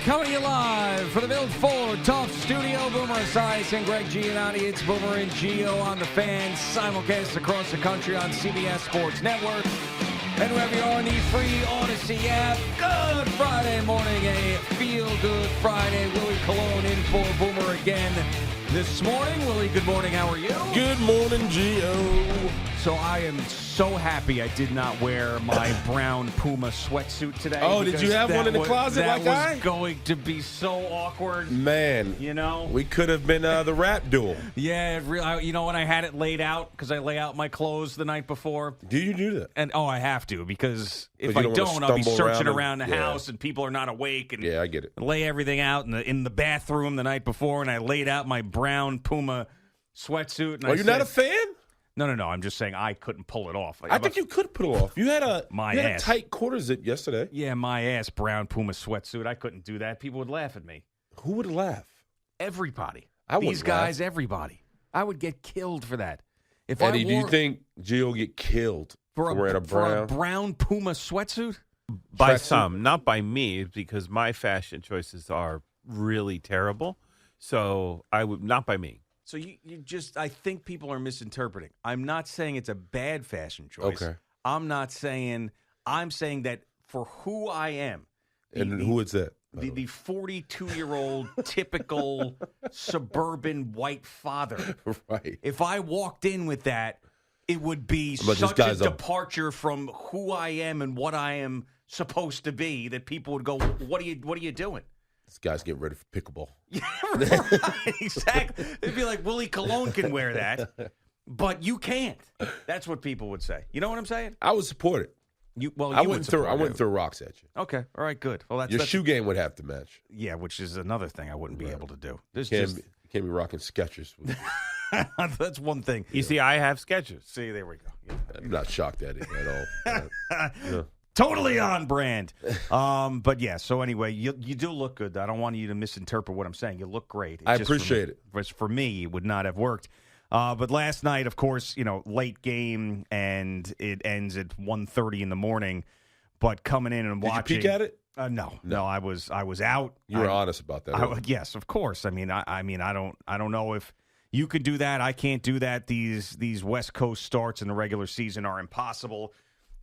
Coming to you live from the Built Ford Tough Studio. Boomer Esiason and Greg Giannotti. It's Boomer and Gio on the Fan. Simulcast across the country on CBS Sports Network. And wherever you are on the free Odyssey app. Good Friday morning. A feel-good Friday. Willie Colon in for Boomer again this morning. Willie, good morning. How are you? Good morning, Gio. So I am so happy I did not wear my brown Puma sweatsuit today. Oh, did you have one in the closet like I? That was going to be so awkward. Man. You know? We could have been the rap duel. Yeah, you know, when I had it laid out, because I lay out my clothes the night before. Do you do that? And I have to, because if you I don't don't, I'll be searching around the house and people are not awake. And yeah, I get it. Lay everything out in the bathroom the night before, and I laid out my brown Puma sweatsuit. And You're not a fan? No. I'm just saying I couldn't pull it off. I think you could pull it off. You had a tight quarter zip yesterday. Yeah, my ass brown Puma sweatsuit. I couldn't do that. People would laugh at me. Who would laugh? Everybody. These guys, everybody. I would get killed for that. Eddie, do you think Gio will get killed for wearing a brown Puma sweatsuit? By some, not by me, because my fashion choices are really terrible. So I would not by me. So you just, I think people are misinterpreting. I'm not saying it's a bad fashion choice. Okay. I'm saying that for who I am. Who is that? The 42-year-old typical suburban white father. Right. If I walked in with that, it would be such a departure from who I am and what I am supposed to be that people would go, what are you doing? This guy's getting ready for pickleball. Yeah, right, exactly. They'd be like, Willie Colon can wear that, but you can't. That's what people would say. You know what I'm saying? I would support it. I wouldn't throw rocks at you. Okay, all right, good. Well, your shoe game would have to match. Yeah, which is another thing I wouldn't be able to do. You can't be rocking Skechers. That's one thing. You see, I have Skechers. See, there we go. Yeah. I'm not shocked at it at all. Yeah. Totally on brand. But yeah, so anyway, you do look good. I don't want you to misinterpret what I'm saying. You look great. I appreciate it. For me, it would not have worked. But last night, of course, late game, and it ends at 1:30 in the morning. But coming in and watching. Did you peek at it? No. I was out. You were honest about that. Yes, of course. I don't know if you could do that. I can't do that. These West Coast starts in the regular season are impossible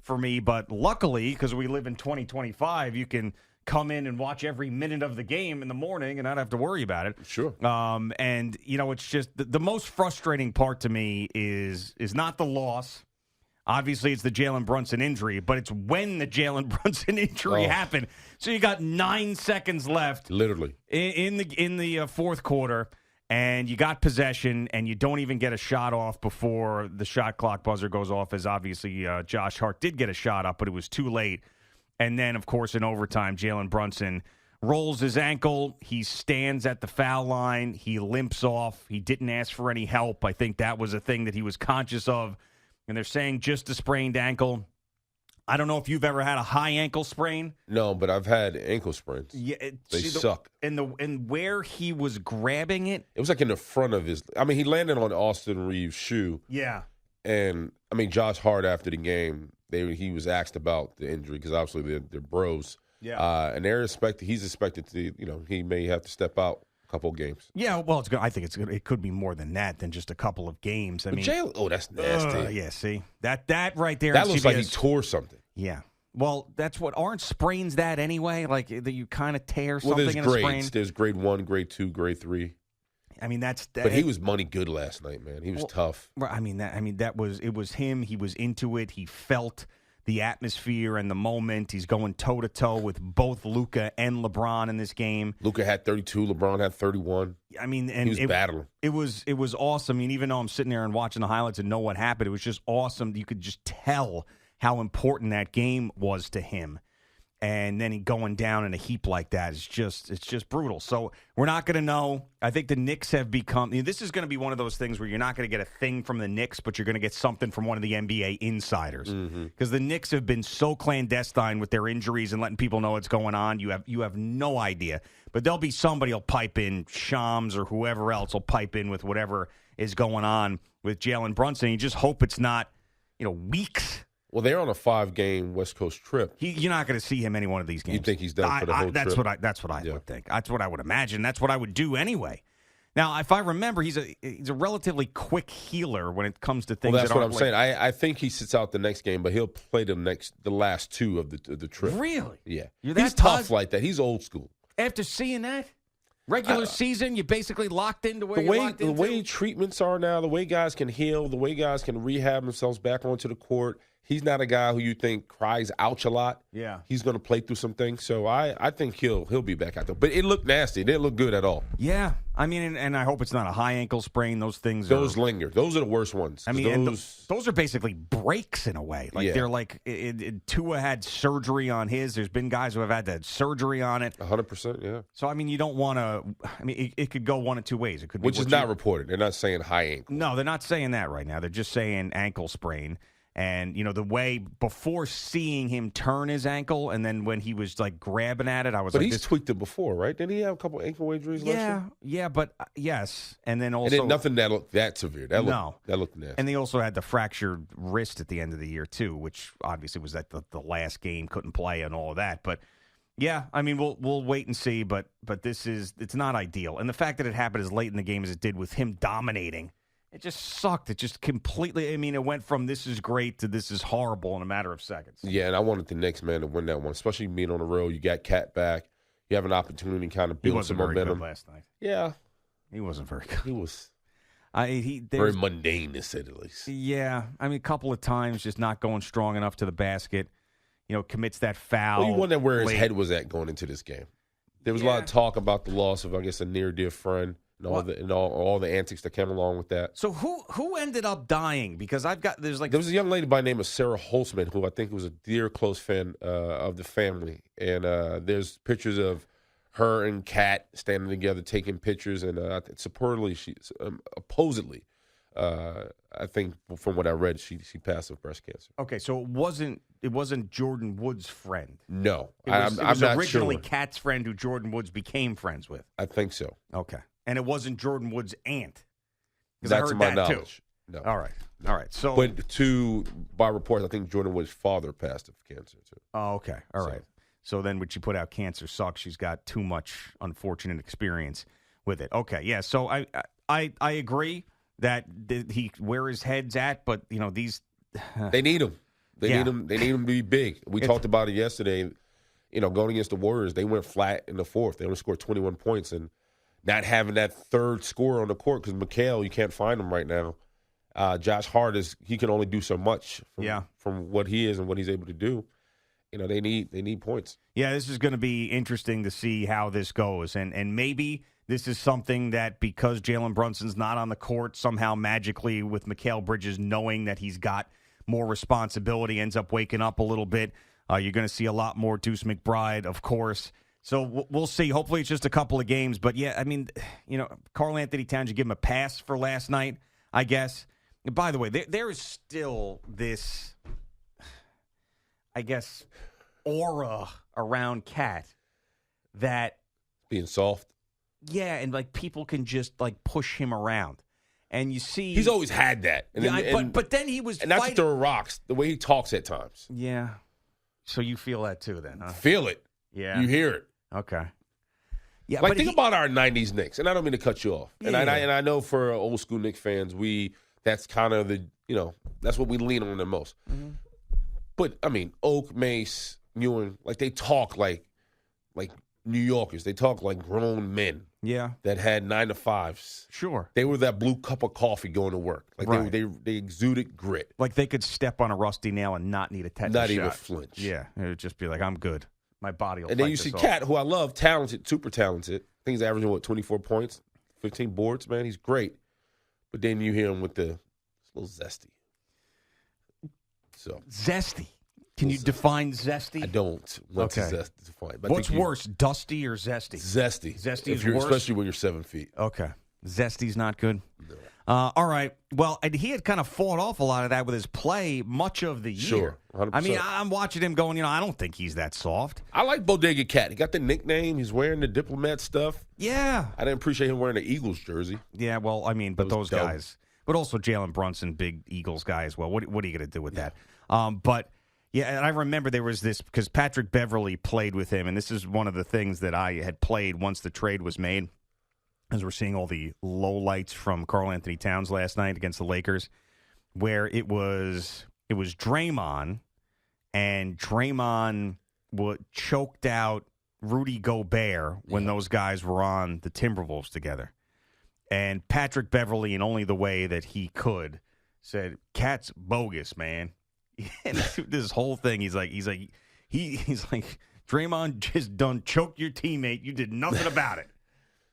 for me, but luckily, because we live in 2025, you can come in and watch every minute of the game in the morning and not have to worry about it. Sure. And it's just the most frustrating part to me is not the loss. Obviously, it's the Jalen Brunson injury, but it's when the Jalen Brunson injury happened. So you got 9 seconds left, literally in the fourth quarter. And you got possession, and you don't even get a shot off before the shot clock buzzer goes off, as obviously Josh Hart did get a shot up, but it was too late. And then, of course, in overtime, Jalen Brunson rolls his ankle. He stands at the foul line. He limps off. He didn't ask for any help. I think that was a thing that he was conscious of. And they're saying just a sprained ankle. I don't know if you've ever had a high ankle sprain. No, but I've had ankle sprains. Yeah, they suck. And where he was grabbing it, it was like in the front of his. I mean, he landed on Austin Reeves' shoe. Yeah, and I mean, Josh Hart after the game, he was asked about the injury because obviously they're bros. Yeah, and he's expected to. He may have to step out a couple of games. Yeah, well, it's good. I think it's good. It could be more than that than just a couple of games. I mean, Jalen, that's nasty. Yeah, see that right there. That looks like he tore something. Yeah. Well, aren't sprains that anyway? Like that you kind of tear something in a sprain? There's grade 1, grade 2, grade 3. I mean, But he was money good last night, man. He was tough. It was him. He was into it. He felt the atmosphere and the moment. He's going toe to toe with both Luka and LeBron in this game. Luka had 32, LeBron had 31. I mean, and he was battling. It was awesome. I mean, even though I'm sitting there and watching the highlights and know what happened, it was just awesome. You could just tell how important that game was to him. And then he going down in a heap like that is just brutal. So we're not going to know. I think the Knicks have become, this is going to be one of those things where you're not going to get a thing from the Knicks, but you're going to get something from one of the NBA insiders. Because the Knicks have been so clandestine with their injuries and letting people know what's going on. You have no idea. But there'll be somebody will pipe in, Shams or whoever else will pipe in with whatever is going on with Jalen Brunson. You just hope it's not, weeks Well, they're on a 5-game West Coast trip. You're not going to see him any one of these games. You think he's done for the whole that's trip? That's what I would think. That's what I would imagine. That's what I would do anyway. Now, if I remember, he's a relatively quick healer when it comes to things. Well, that's what I'm like, saying. I think he sits out the next game, but he'll play the last 2 of the trip. Really? Yeah. You're that He's tough like that. He's old school. After seeing that regular season, you're basically locked into where you're locked into. The way treatments are now, the way guys can heal, the way guys can rehab themselves back onto the court. He's not a guy who you think cries ouch a lot. Yeah. He's going to play through some things. So I think he'll be back out there. But it looked nasty. It didn't look good at all. Yeah. I mean, and I hope it's not a high ankle sprain. Those things linger. Those are the worst ones. I mean, those are basically breaks in a way. Like they're like Tua had surgery on his. There's been guys who have had that surgery on it. 100%, yeah. So, I mean, you don't want to – I mean, it could go one of two ways. It could be Which is not reported. They're not saying high ankle. No, they're not saying that right now. They're just saying ankle sprain. And, the way before seeing him turn his ankle and then when he was, like, grabbing at it, I was but like... But he's tweaked it before, right? Didn't he have a couple ankle injuries last year? Yeah, but yes. And then also... And then nothing that looked that severe. That looked nasty. And they also had the fractured wrist at the end of the year, too, which obviously was at the last game, couldn't play and all of that. But, yeah, I mean, we'll wait and see. But it's not ideal. And the fact that it happened as late in the game as it did with him dominating... It just sucked. It just completely, I mean, it went from this is great to this is horrible in a matter of seconds. Yeah, and I wanted the Knicks, man, to win that one, especially being on the road. You got Cat back. You have an opportunity to kind of build some momentum. He wasn't very good last night. Yeah. He wasn't very good. He was very mundane, to say the least. Yeah. I mean, a couple of times just not going strong enough to the basket. Commits that foul. Well, you wonder where his head was at going into this game. There was a lot of talk about the loss of, I guess, a near-dear friend. And all the antics that came along with that. So who ended up dying? Because there was a young lady by the name of Sarah Holtzman who I think was a dear close fan of the family, and there's pictures of her and Kat standing together taking pictures, and supposedly supposedly I think from what I read she passed of breast cancer. Okay, so it wasn't Jordan Wood's friend. No, it was I'm not originally sure. Kat's friend who Jordan Woods became friends with. I think so. Okay. And it wasn't Jordan Wood's aunt. That's my knowledge. Too. No. All right. So, but by reports, I think Jordan Wood's father passed of cancer too. Oh, okay. All right. So then, when she put out "Cancer Sucks," she's got too much unfortunate experience with it. Okay. Yeah. So I agree that where his head's at, but these they need him. They need him. They need him to be big. We talked about it yesterday. Going against the Warriors, they went flat in the fourth. They only scored 21 points and. Not having that third scorer on the court because Mikal, you can't find him right now. Josh Hart he can only do so much from what he is and what he's able to do. They need points. Yeah, this is going to be interesting to see how this goes. And maybe this is something that because Jalen Brunson's not on the court, somehow magically with Mikal Bridges knowing that he's got more responsibility, ends up waking up a little bit. You're going to see a lot more Deuce McBride, of course. So we'll see. Hopefully it's just a couple of games. But, yeah, I mean, Karl-Anthony Towns, you give him a pass for last night, I guess. And by the way, there is still this, I guess, aura around Cat that. Being soft. Yeah, and, people can just, push him around. And you see. He's always had that. And but then he was. And not to throw rocks, the way he talks at times. Yeah. So you feel that too then, huh? Feel it. Yeah. You hear it. Okay. Yeah, think about our '90s Knicks, and I don't mean to cut you off. And I know for old school Knicks fans, that's kind of that's what we lean on the most. Mm-hmm. But I mean, Oak, Mace, Ewing, they talk like New Yorkers. They talk like grown men. Yeah. That had 9-to-5s. Sure. They were that blue cup of coffee going to work. Right. They exuded grit. Like they could step on a rusty nail and not need a tetanus shot. Not even flinch. Yeah. It would just be like, I'm good. My body will. And then you see Cat, who I love, talented, super talented. I think he's averaging 24 points, 15 boards. Man, he's great. But then you hear him with it's a little zesty. So zesty. Can you define zesty? I don't want to define. But what's worse, dusty or zesty? Zesty. Zesty is worse, especially when you're 7 feet. Okay, zesty's not good. No. All right. Well, he had kind of fought off a lot of that with his play much of the year. Sure, 100%. I mean, I'm watching him going, I don't think he's that soft. I like Bodega Cat. He got the nickname. He's wearing the diplomat stuff. Yeah. I didn't appreciate him wearing the Eagles jersey. Yeah, well, I mean, but those guys. But also Jalen Brunson, big Eagles guy as well. What are you going to do with that? But, yeah, and I remember there was this, because Patrick Beverley played with him, and this is one of the things that I had played once the trade was made, as we're seeing all the lowlights from Karl-Anthony Towns last night against the Lakers, where it was Draymond, and Draymond choked out Rudy Gobert when those guys were on the Timberwolves together. And Patrick Beverley, in only the way that he could, said, "Cat's bogus, man." And this whole thing, he's like, Draymond just done choked your teammate. You did nothing about it.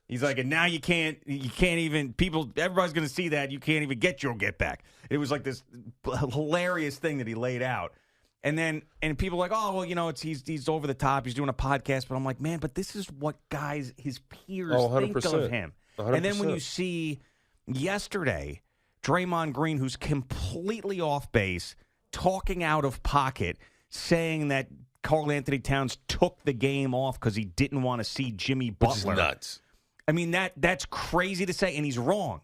He's like, and now you can't even, everybody's going to see that. You can't even get your get back. It was like this hilarious thing that he laid out. And people are like, oh, well, he's over the top. He's doing a podcast. But I'm like, man, but this is what guys, his peers think of him. 100%. And then when you see yesterday, Draymond Green, who's completely off base, talking out of pocket, saying that Karl-Anthony Towns took the game off because he didn't want to see Jimmy Butler. Which is nuts. I mean, that's crazy to say, and he's wrong.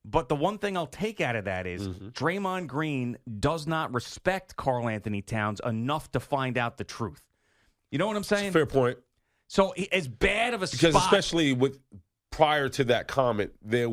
But the one thing I'll take out of that is Draymond Green does not respect Karl-Anthony Towns enough to find out the truth. You know what I'm saying? Fair point. So as bad of a because spot, especially with prior to that comment, we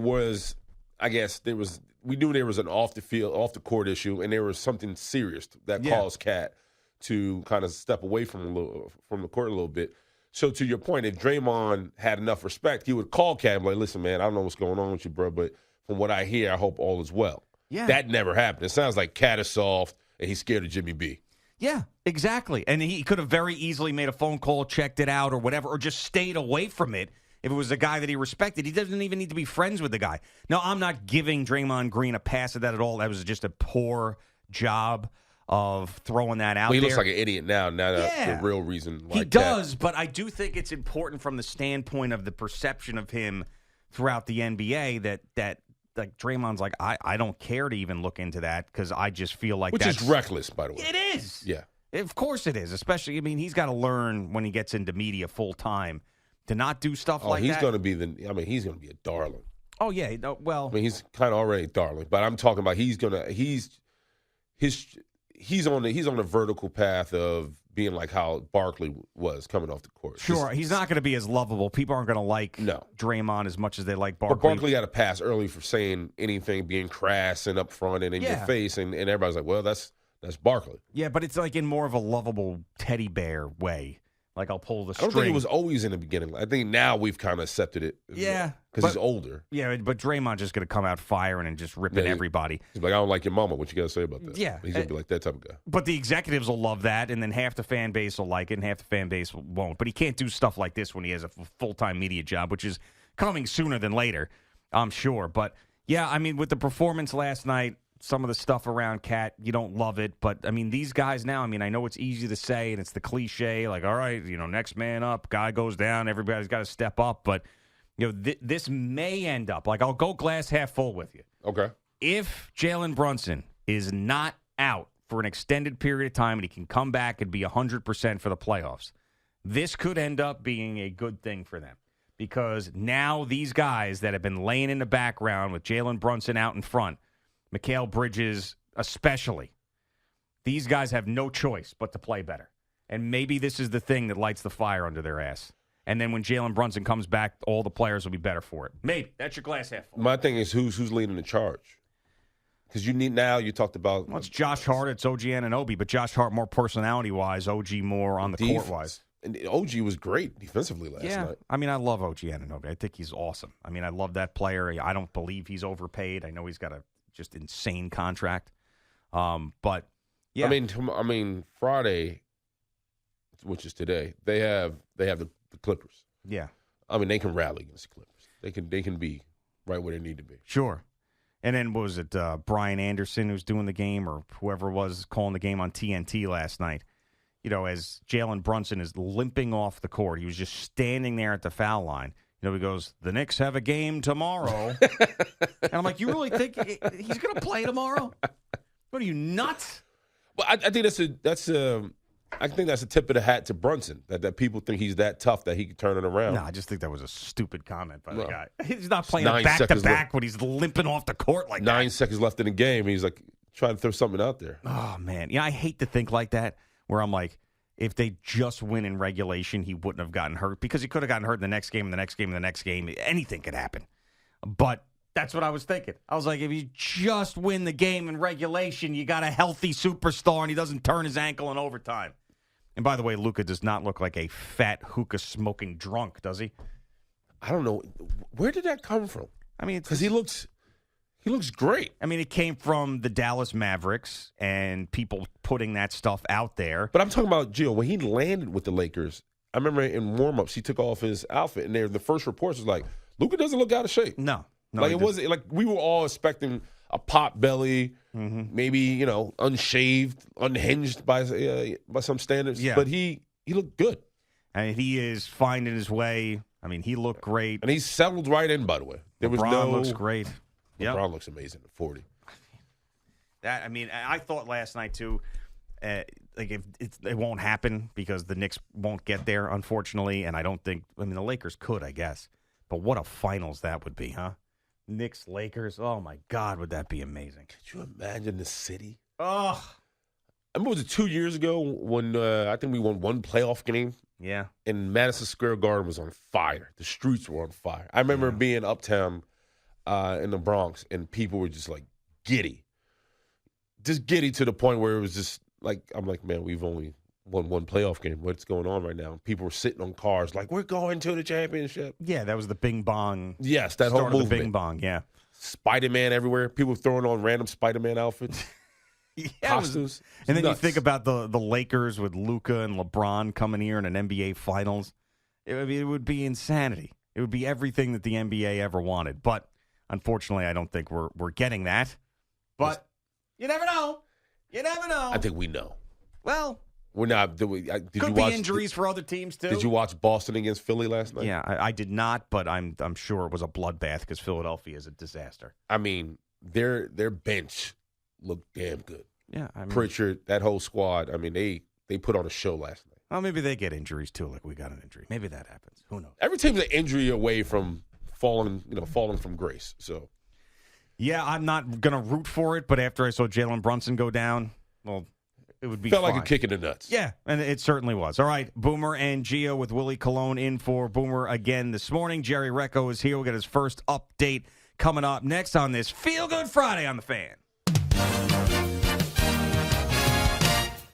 knew there was an off the court issue, and there was something serious that caused Cat to kind of step away from the court a little bit. So to your point, if Draymond had enough respect, he would call Cat and be like, "Listen, man, I don't know what's going on with you, bro, but from what I hear, I hope all is well." Yeah. That never happened. It sounds like Cat is soft and he's scared of Jimmy B. Yeah, exactly. And he could have very easily made a phone call, checked it out or whatever, or just stayed away from it if it was a guy that he respected. He doesn't even need to be friends with the guy. No, I'm not giving Draymond Green a pass at that at all. That was just a poor job of throwing that out there. He looks like an idiot now. That's the real reason why he does, but I do think it's important from the standpoint of the perception of him throughout the NBA that like Draymond's like, I don't care to even look into that because I just feel like Which is reckless, by the way. It is. Yeah. Of course it is. Especially, I mean, he's got to learn when he gets into media full time to not do stuff like that. He's going to be he's going to be a darling. Oh, yeah. Well. I mean, he's kind of already a darling, but I'm talking about he's on the vertical path of being like how Barkley was coming off the court. Sure, he's not going to be as lovable. People aren't going to like Draymond as much as they like Barkley. But Barkley got a pass early for saying anything, being crass and up front and in your face, and everybody's like, well, that's Barkley. Yeah, but it's like in more of a lovable teddy bear way. Like I'll pull the string. I don't think it was always in the beginning. I think now we've kind of accepted it. Yeah. Because he's older. Yeah, but Draymond's just going to come out firing and just ripping everybody. He's like, I don't like your mama. What you got to say about that? Yeah. He's going to be like that type of guy. But the executives will love that, and then half the fan base will like it, and half the fan base won't. But he can't do stuff like this when he has a full-time media job, which is coming sooner than later, I'm sure. But, yeah, I mean, with the performance last night, some of the stuff around Cat, you don't love it. But, I mean, these guys now, I mean, I know it's easy to say, and it's the cliche, like, all right, next man up, guy goes down, everybody's got to step up. But, this may end up, like, I'll go glass half full with you. Okay. If Jalen Brunson is not out for an extended period of time and he can come back and be 100% for the playoffs, this could end up being a good thing for them. Because now these guys that have been laying in the background with Jalen Brunson out in front, Mikal Bridges especially, these guys have no choice but to play better. And maybe this is the thing that lights the fire under their ass. And then when Jalen Brunson comes back, all the players will be better for it. Maybe. That's your glass half full. My thing is who's leading the charge? Because you talked about... Well, it's Josh Hart, it's OG Anunoby, but Josh Hart more personality-wise, OG more on the court-wise. And OG was great defensively last night. I mean, I love OG Anunoby. I think he's awesome. I mean, I love that player. I don't believe he's overpaid. I know he's got a just insane contract. But, yeah. I mean, Friday, which is today, they have the Clippers. Yeah. I mean, they can rally against the Clippers. They can be right where they need to be. Sure. And then, what was it, Brian Anderson who's doing the game, or whoever was calling the game on TNT last night, as Jalen Brunson is limping off the court. He was just standing there at the foul line. He goes, the Knicks have a game tomorrow. And I'm like, you really think he's going to play tomorrow? What are you, nuts? Well, I think that's I think that's a tip of the hat to Brunson, that people think he's that tough that he can turn it around. No, I just think that was a stupid comment by the guy. He's not playing back-to-back when he's limping off the court like 9 seconds left in the game. He's like trying to throw something out there. Oh, man. Yeah, I hate to think like that, where I'm like, if they just win in regulation, he wouldn't have gotten hurt, because he could have gotten hurt in the next game, and the next game, and the next game. Anything could happen. But that's what I was thinking. I was like, if you just win the game in regulation, you got a healthy superstar, and he doesn't turn his ankle in overtime. And by the way, Luka does not look like a fat hookah-smoking drunk, does he? I don't know. Where did that come from? I mean, because he looks great. I mean, it came from the Dallas Mavericks and people putting that stuff out there. But I'm talking about Gio. When he landed with the Lakers, I remember in warm-ups, he took off his outfit, and the first reports was like, Luka doesn't look out of shape. No, like it wasn't like we were all expecting a pot belly, maybe unshaved, unhinged by some standards. Yeah. But he looked good, and he is finding his way. I mean, he looked great, and he's settled right in. By the way, LeBron looks great. LeBron looks amazing at 40. I thought last night too. Like if it won't happen because the Knicks won't get there, unfortunately, and I don't think. I mean, the Lakers could, I guess, but what a finals that would be, huh? Knicks, Lakers. Oh, my God, would that be amazing. Could you imagine the city? Oh. I remember, was it 2 years ago when I think we won one playoff game? Yeah. And Madison Square Garden was on fire. The streets were on fire. I remember being uptown in the Bronx, and people were just, like, giddy. Just giddy to the point where it was just, like, I'm like, man, we've only won one playoff game. What's going on right now? People were sitting on cars like, we're going to the championship. Yeah, that was the Bing Bong. Yes, that whole movement. The Bing Bong, yeah. Spider-Man everywhere. People throwing on random Spider-Man outfits. Costumes. And then you think about the Lakers with Luka and LeBron coming here in an NBA Finals. It would be insanity. It would be everything that the NBA ever wanted. But unfortunately, I don't think we're getting that. But you never know. You never know. I think we know. Well, we're not. Did could you be watch injuries for other teams too? Did you watch Boston against Philly last night? Yeah, I did not, but I'm sure it was a bloodbath because Philadelphia is a disaster. I mean, their bench looked damn good. Yeah, I mean, Pritchard, that whole squad. I mean, they put on a show last night. Well, maybe they get injuries too, like we got an injury. Maybe that happens. Who knows? Every team's an injury away from falling from grace. So, yeah, I'm not gonna root for it, but after I saw Jalen Brunson go down, well, it would be felt fine. like a kick in the nuts. Yeah, and it certainly was. All right, Boomer and Gio with Willie Colon in for Boomer again this morning. Jerry Recco is here. We'll get his first update coming up next on this Feel Good Friday on The Fan.